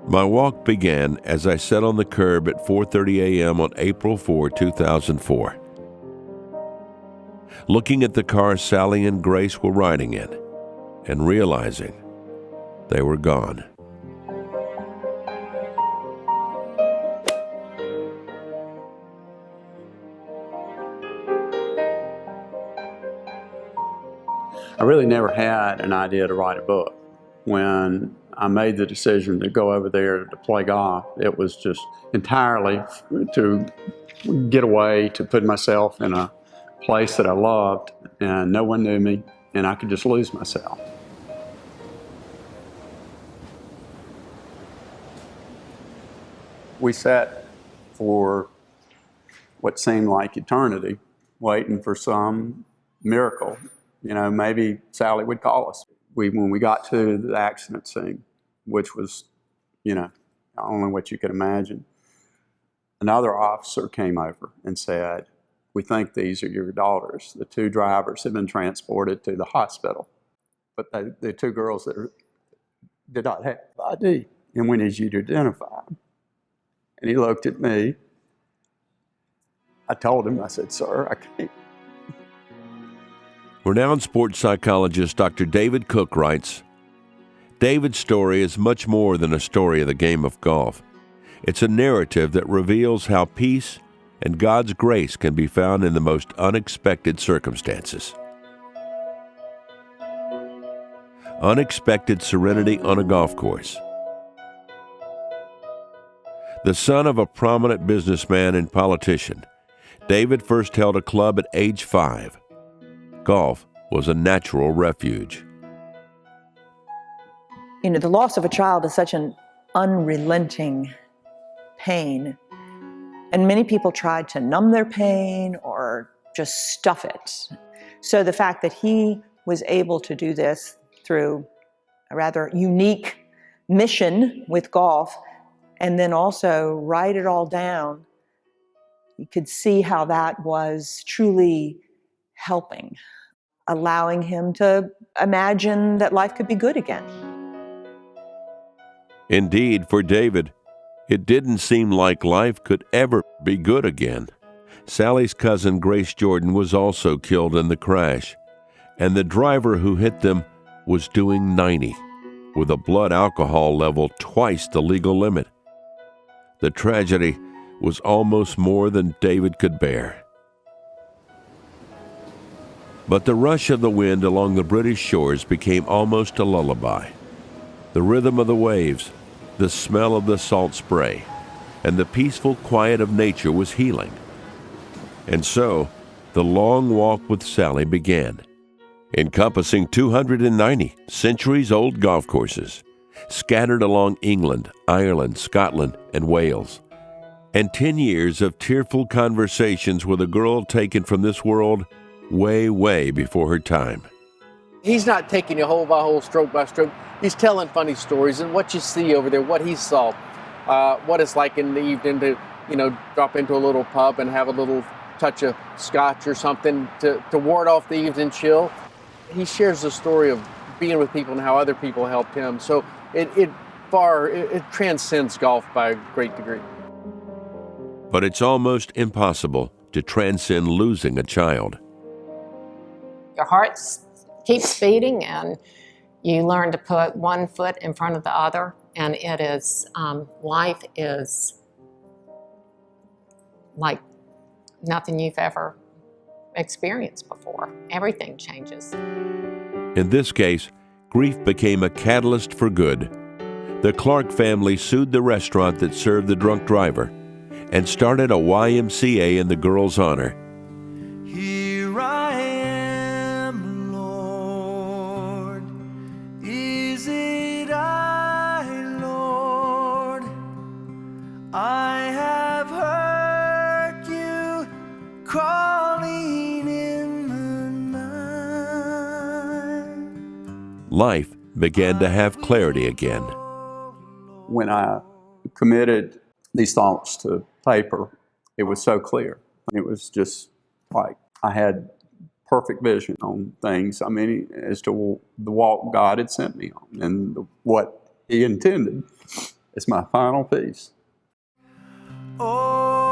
My walk began as I sat on the curb at 4:30 a.m. on April 4, 2004, looking at the car Sally and Grace were riding in and realizing they were gone. I really never had an idea to write a book. When I made the decision to go over there to play golf, it was just entirely to get away, to put myself in a place that I loved, and no one knew me, and I could just lose myself. We sat for what seemed like eternity, waiting for some miracle. You know, maybe Sally would call us. When we got to the accident scene, which was, only what you could imagine, another officer came over and said, "We think these are your daughters. The two drivers have been transported to the hospital, but the two girls that did not have ID, and we need you to identify them." And he looked at me. I told him, I said, "Sir, I can't." Renowned sports psychologist Dr. David Cook writes, David's story is much more than a story of the game of golf. It's a narrative that reveals how peace and God's grace can be found in the most unexpected circumstances. Unexpected serenity on a golf course. The son of a prominent businessman and politician, David first held a club at age 5. Golf was a natural refuge. The loss of a child is such an unrelenting pain. And many people tried to numb their pain or just stuff it. So the fact that he was able to do this through a rather unique mission with golf, and then also write it all down, you could see how that was truly helping, allowing him to imagine that life could be good again. Indeed, for David, it didn't seem like life could ever be good again. Sally's cousin Grace Jordan was also killed in the crash, and the driver who hit them was doing 90, with a blood alcohol level twice the legal limit. The tragedy was almost more than David could bear. But the rush of the wind along the British shores became almost a lullaby. The rhythm of the waves, the smell of the salt spray, and the peaceful quiet of nature was healing. And so, the long walk with Sally began, encompassing 290 centuries-old golf courses, scattered along England, Ireland, Scotland, and Wales, and 10 years of tearful conversations with a girl taken from this world way, way before her time. He's not taking you hole by hole, stroke by stroke. He's telling funny stories, and what you see over there, what he saw, what it's like in the evening to, drop into a little pub and have a little touch of scotch or something to ward off the evening chill. He shares the story of being with people and how other people helped him. So it transcends golf by a great degree. But it's almost impossible to transcend losing a child. Your heart keeps beating, and you learn to put one foot in front of the other, and it is, life is like nothing you've ever experienced before. Everything changes. In this case, grief became a catalyst for good. The Clark family sued the restaurant that served the drunk driver and started a YMCA in the girl's honor. Here I am, Lord. Is it I, Lord? I have heard you calling in the night. Life began to have clarity again. When I committed these thoughts to paper, it was so clear. It was just like I had perfect vision on things. I mean, as to the walk God had sent me on and what He intended. It's my final piece. Oh.